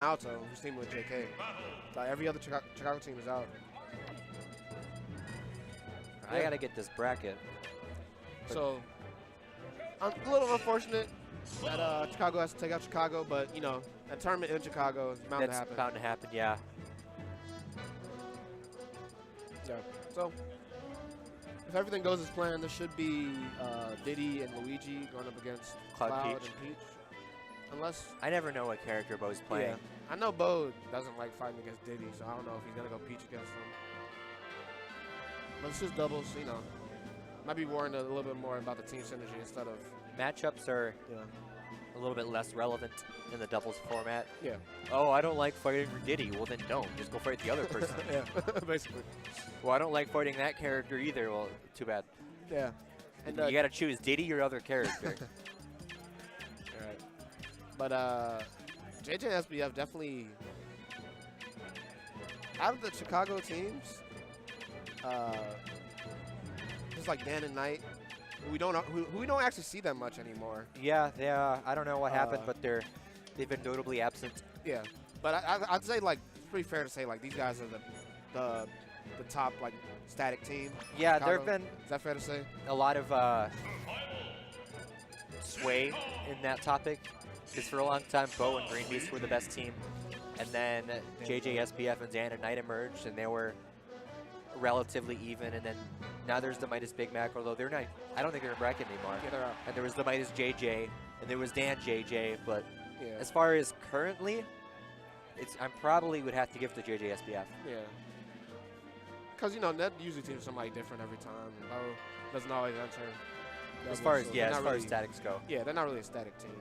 Alto, who's teaming with JK. Like every other Chicago team is out. I gotta get this bracket. So, a little unfortunate that Chicago has to take out Chicago, but you know, a tournament in Chicago is bound to happen. That's bound to happen, yeah. Yeah. So, if everything goes as planned, there should be Diddy and Luigi going up against Cloud Peach. and Peach. Unless I never know what character Bo's playing. Yeah. I know Bo doesn't like fighting against Diddy, so I don't know if he's gonna go Peach against him. But it's just doubles, you know. Might be worrying a little bit more about the team synergy instead of Matchups are yeah. a little bit less relevant in the doubles format. Yeah. Oh, I don't like fighting Diddy. Well, then don't. Just go fight the other person. Yeah, basically. Well, I don't like fighting that character either. Well, too bad. Yeah. And You gotta choose Diddy or other character. Alright. But JJ and SbF definitely out of the Chicago teams, just like Dan and Knight, who we don't actually see that much anymore. Yeah, I don't know what happened, but they've been notably absent. Yeah, but I'd say like it's pretty fair to say like these guys are the top like static team. Yeah, Chicago. there have been Is that fair to say? a lot of sway in that topic. Because for a long time, Bo and Green Beast were the best team. And then JJ, SbF, and Dan and Knight emerged, and they were relatively even. And then now there's the Midas Big Mac, although they're not, I don't think they're in bracket anymore. Yeah, they're out. And there was the Midas JJ, and there was Dan JJ. But Yeah. as far as currently, I probably would have to give to JJ, SbF. Yeah. Because, you know, Ned usually teams somebody different every time. And Bo doesn't always enter. As far as, so yeah, they're as not far really- as statics go. Yeah, they're not really a static team.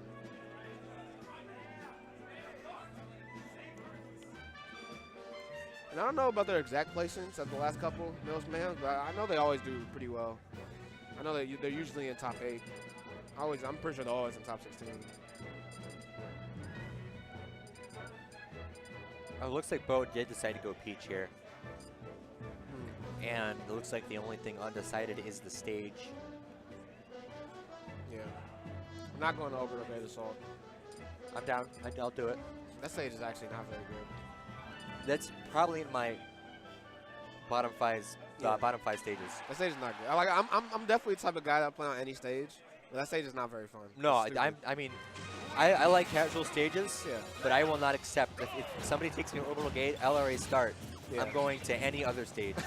And I don't know about their exact placements at the last couple Mills Mayhems, but I know they always do pretty well. I know they're usually in top 8. I'm pretty sure they're always in top 16. Oh, it looks like Bo did decide to go Peach here. And it looks like the only thing undecided is the stage. Yeah. I'm not going to over the Assault. I'm down. I'll do it. That stage is actually not very good. That's probably in my bottom five stages. That stage is not good. I'm definitely the type of guy that play on any stage, but that stage is not very fun. No, It's I mean, I like casual stages, Yeah. but I will not accept if somebody takes me to Orbital Gate, LRA start. Yeah. I'm going to any other stage.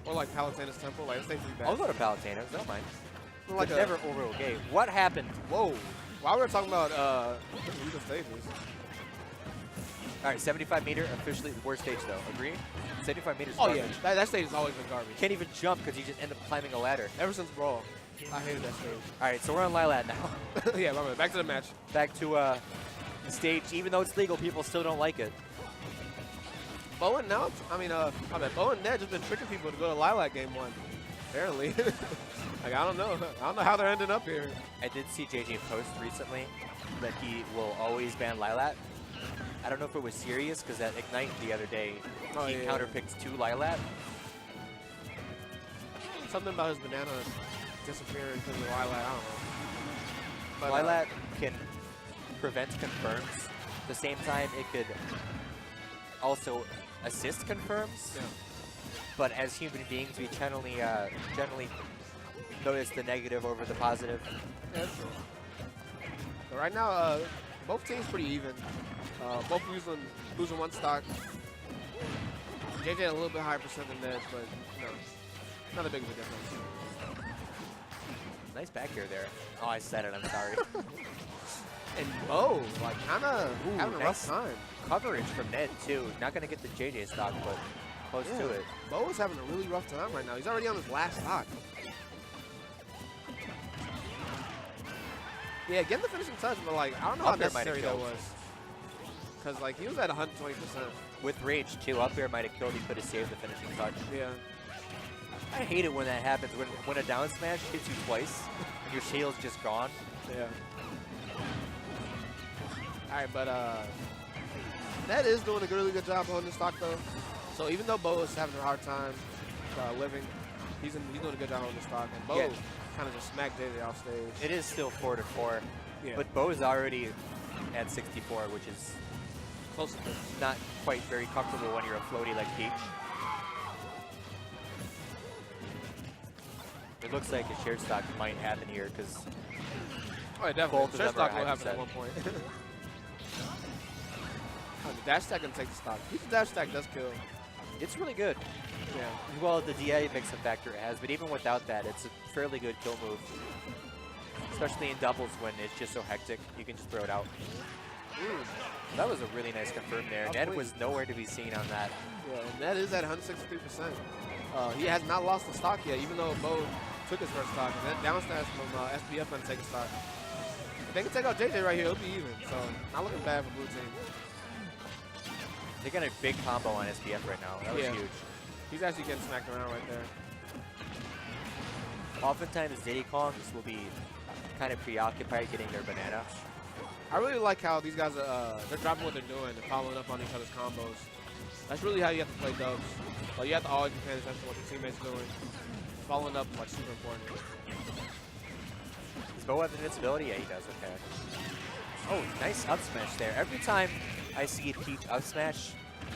Or like Palutena's Temple, like that stage is bad. I'll go to Palutena's, don't mind. Like But never Orbital Gate. What happened? Whoa. While we were talking about the stages. All right, 75 meter, officially the worst stage though. Agree? 75 meters. Oh garbage. yeah, that stage has always been garbage. Can't even jump because you just end up climbing a ladder. Ever since Brawl, I hated that stage. All right, so we're on Lilat now. Yeah, my man. Back to the match. Back to the stage. Even though it's legal, people still don't like it. Bo and now, Bo and Ned just been tricking people to go to Lilac game 1. Apparently. Like I don't know how they're ending up here. I did see JJ post recently that he will always ban Lilat. I don't know if it was serious because at Ignite the other day, he counterpicked 2 Lilat. Something about his banana disappearing because of Lilac, I don't know. But, Lilat can prevent confirms. At the same time, it could also assist confirms. Yeah. But as human beings, we generally notice the negative over the positive. Yeah, that's true. But right now, both teams pretty even. Both losing 1 stock. JJ a little bit higher percent than Ned, but no, not a big of a difference. Nice back here there. Oh, I said it. I'm sorry. And Bo, like, kind of having a rough nice time. Coverage from Ned too. Not gonna get the JJ stock, but close to it. Bo is having a really rough time right now. He's already on his last stock. Yeah, getting the finishing touch, but like, I don't know how necessary that was. Because like, he was at 120%. With rage too, up air might have killed. He could have saved the finishing touch. Yeah. I hate it when that happens. When a down smash hits you twice and your shield's just gone. Yeah. All right, but Ned is doing a really good job holding the stock though. So even though Bo is having a hard time living, he's doing a good job holding the stock. And Bo kind of just smacked JJ off stage. It is still 4-4. Yeah. But Bo is already at 64, which is close to this. Not quite very comfortable when you're a floaty like Peach. It looks like a shared stock might happen here because Oh, yeah, definitely. both of Shared them are stock will happen at 100%. one point. Oh, the dash stack can take the stock. Peach's dash stack does kill. It's really good. Yeah. Well, the DA mix-up factor it has, but even without that, it's a fairly good kill move. Especially in doubles when it's just so hectic, you can just throw it out. Ooh. That was a really nice confirm there. That's Ned clean. was nowhere to be seen on that. Yeah, and that is at 163%. He has not lost the stock yet, even though Bo took his first stock. And that down smash from SbF going to take a stock. If they can take out JJ right here, it'll be even. So, not looking bad for blue team. They got a big combo on SbF right now. That was Yeah. huge. He's actually getting smacked around right there. Oftentimes, Diddy Kongs will be kind of preoccupied getting their banana. I really like how these guys are, they're dropping what they're doing and following up on each other's combos. That's really how you have to play dubs. Like, you have to always be paying attention to what your teammates are doing. Following up is like super important. Does Bo have invincibility? Yeah, he does. Okay. Oh, nice up smash there. Every time I see Peach up smash,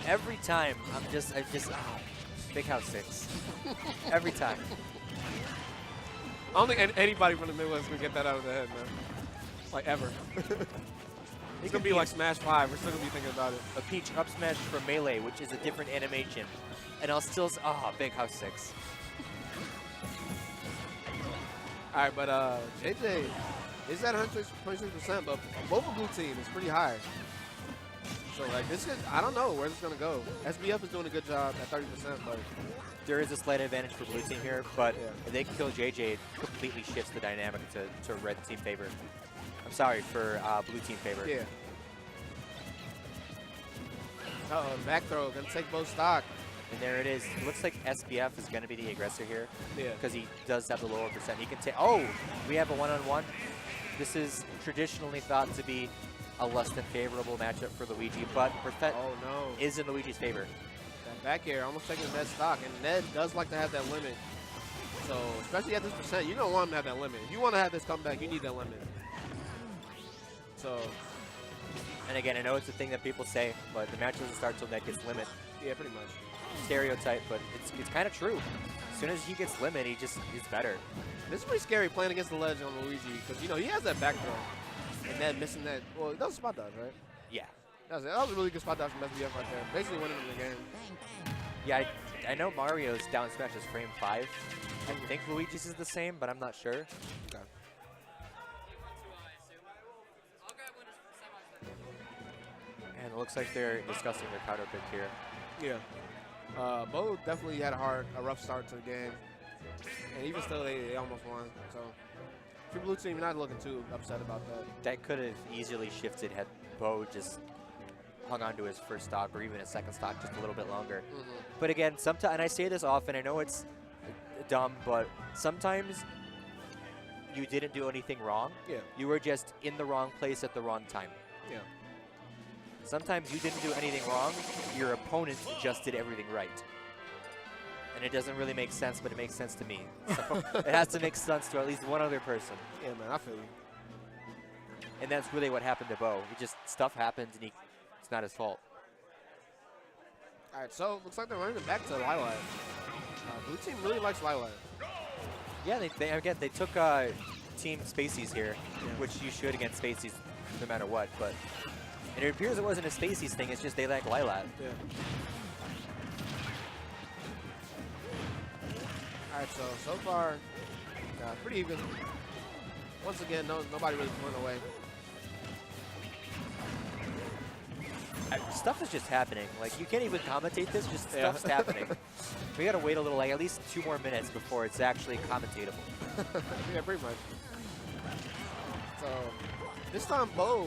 every time big house 6. Every time. I don't think anybody from the Midwest can get that out of their head, man. Like, ever. It's going to be like Smash 5. We're still going to be thinking about it. A Peach up smash from Melee, which is a different animation. And I'll still, big house 6. All right, but JJ is at 126%, but both of blue team is pretty high. So, like, this is, I don't know where this is going to go. SbF is doing a good job at 30%, but There is a slight advantage for blue team here, but yeah. if they can kill JJ, it completely shifts the dynamic to red team favor. I'm sorry, for blue team favor. Yeah. Uh-oh, back throw, gonna take both stock. And there it is. It looks like SbF is going to be the aggressor here. Yeah. Because he does have the lower percent. He can take. Oh, we have a one-on-one. This is traditionally thought to be a less than favorable matchup for Luigi, but percent Oh no. is in Luigi's favor. That back air almost taking Ned's stock, and Ned does like to have that limit. So, especially at this percent, you don't want him to have that limit. If you want to have this comeback, you need that limit. So, And again, I know it's a thing that people say, but the match doesn't start till Ned gets limit. yeah, pretty much. Stereotype, but it's kind of true. As soon as he gets limit, he just is better. This is pretty scary playing against the ledge on Luigi, because, you know, he has that back throw. And Ned missing that. Well, that was a spot dodge, right? Yeah. That was a really good spot dodge from SbF right there. Basically winning the game. Yeah, I know Mario's down smash is frame 5. I think Luigi's is the same, but I'm not sure. Okay. And it looks like they're discussing their counter pick here. Yeah. Bo definitely had a rough start to the game. And even still, they almost won. So, for blue team, you're not looking too upset about that. That could have easily shifted had Bo just hung on to his first stock or even his second stock just a little bit longer. But again, sometimes, and I say this often, I know it's dumb, but sometimes you didn't do anything wrong. Yeah. You were just in the wrong place at the wrong time. Yeah. Sometimes you didn't do anything wrong, your opponent just did everything right. And it doesn't really make sense, but it makes sense to me. So it has to make sense to at least one other person. Yeah, man, I feel you. And that's really what happened to Bo. He just, stuff happens and it's not his fault. All right, so looks like they're running it back to Lilac. Blue team really likes Lilac. Yeah, they took Team Spaceys here, which you should against Spaceys no matter what, but it appears it wasn't a Spaceys thing, it's just they like Lilac. Yeah. All right, so far, pretty even. Once again, nobody really went away. Stuff is just happening. Like, you can't even commentate this, just stuff's happening. We gotta wait a little, like at least 2 more minutes before it's actually commentatable. Yeah, pretty much. So, this time Bo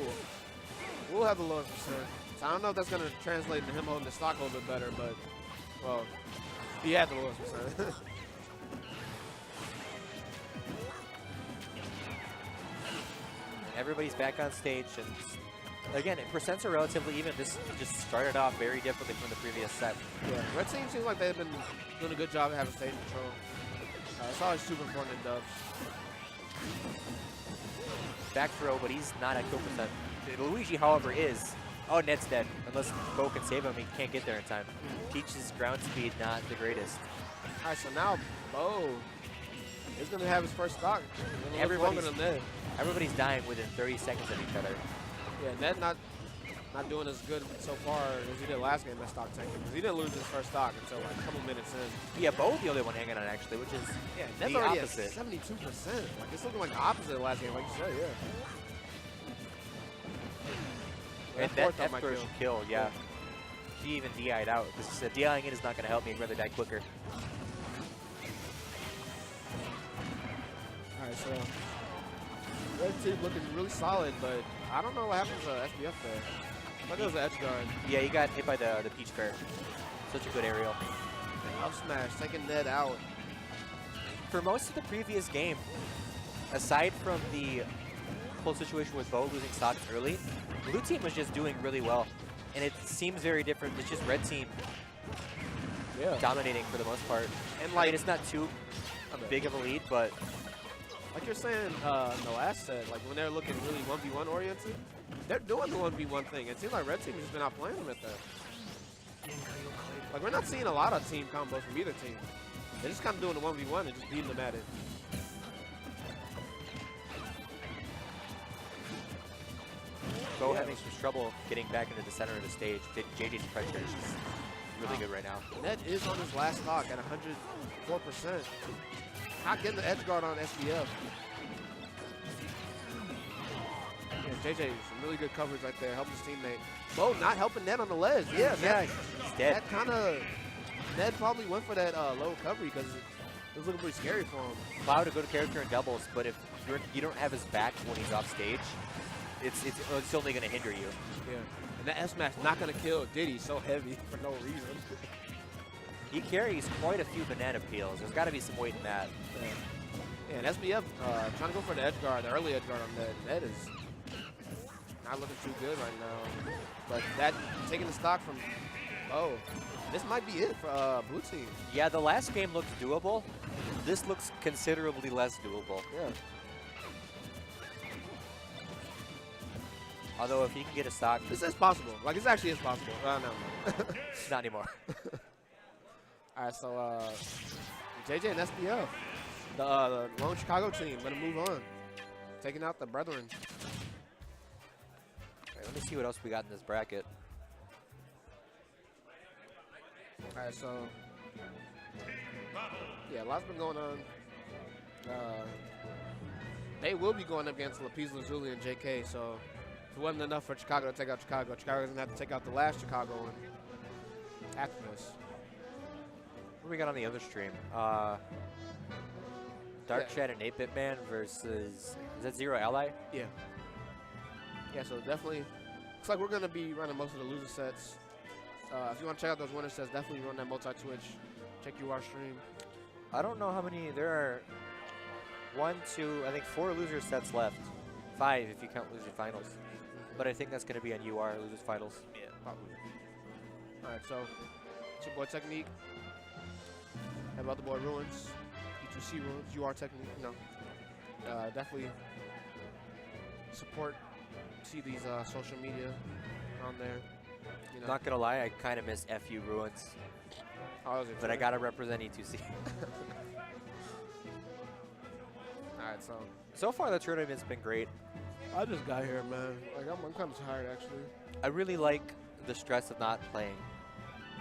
will have the lowest percent. So I don't know if that's going to translate into him holding the stock a little bit better, but, well, he had the lowest percent. Everybody's back on stage, and again, percents are relatively even. This just started off very differently from the previous set. Yeah, red team seems like they've been doing a good job of having stage control. It's always super important in dubs. Back throw, but he's not at kill percent. Luigi, however, is. Oh, Ned's dead. Unless Bo can save him, he can't get there in time. Peach's ground speed not the greatest. All right, so now Bo is going to have his first stock. Everybody's Longer than Ned. Everybody's dying within 30 seconds of each other. Yeah, Ned not doing as good so far as he did last game at stock tanking, because he didn't lose his first stock until like a couple minutes in. Yeah, Bo's the only one hanging on actually, which is Ned's the already opposite. at 72%. Like it's looking like the opposite of last game, like you said, yeah. And that F-throw should kill, yeah. She even DI'd out. Because she said, DIing it is not going to help me. I'd rather die quicker. Alright, so red team looking really solid, but I don't know what happens to SbF there. I thought it was an edge guard. Yeah, he got hit by the Peach Fair. Such a good aerial. Up smash, taking Ned out. For most of the previous game, aside from the whole situation with Bo losing stocks early, blue team was just doing really well. And it seems very different. It's just red team dominating for the most part. And like, it's not too big of a lead, but like you're saying in the last set, like when they're looking really 1v1 oriented, they're doing the 1v1 thing. It seems like red team has just been outplaying them at that. Like we're not seeing a lot of team combos from either team. They're just kind of doing the 1v1 and just beating them at it. Bo having some trouble getting back into the center of the stage. JJ's pressure is just really good right now. Ned is on his last stock at 104%. Not getting the edge guard on SbF. Yeah, JJ, some really good coverage right there, helping his teammate. Bo not helping Ned on the ledge. Yeah, he's dead. That kind of, Ned probably went for that low recovery because it was looking pretty scary for him. Cloud to go to character in doubles, but if you don't have his back when he's off stage, it's only going to hinder you. Yeah, and that S-Max not going to kill Diddy so heavy for no reason. He carries quite a few banana peels. There's got to be some weight in that. Yeah, and SbF trying to go for the edge guard, the early edge guard on Ned. Ned is not looking too good right now. But that, taking the stock from, this might be it for blue team. Yeah, the last game looked doable. This looks considerably less doable. Yeah. Although if he can get a stock, this is possible. Like this actually is possible. No. Not anymore. All right, so JJ and SbF, the lone Chicago team, gonna move on, taking out the brethren. Okay, let me see what else we got in this bracket. All right, so yeah, a lot's been going on. They will be going up against Lapis Lazuli and JK, so if it wasn't enough for Chicago to take out Chicago, Chicago's gonna have to take out the last Chicago one after this. What do we got on the other stream? Dark Chat and 8-Bit Man versus, is that Zero Ally? Yeah. Yeah, so definitely, looks like we're gonna be running most of the loser sets. If you want to check out those winner sets, definitely run that multi-Twitch. Check UR stream. I don't know how many, there are 1, 2, I think 4 loser sets left. 5 if you count loser finals. But I think that's gonna be on UR, losers finals. Yeah, probably. All right, so it's your boy Technique. Have other boy Ruins, E2C Ruins, UR Technique. You know, definitely support. See these social media on there. You know. Not gonna lie, I kind of miss FU Ruins. But I gotta represent E2C. Alright, so far the tournament's been great. I just got here, man. Like I'm kind of tired actually. I really like the stress of not playing.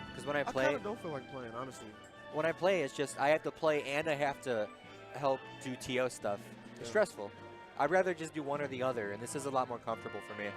Because when I play, I kind of don't feel like playing, honestly. When I play, it's just I have to play and I have to help do TO stuff. It's stressful. I'd rather just do one or the other, and this is a lot more comfortable for me.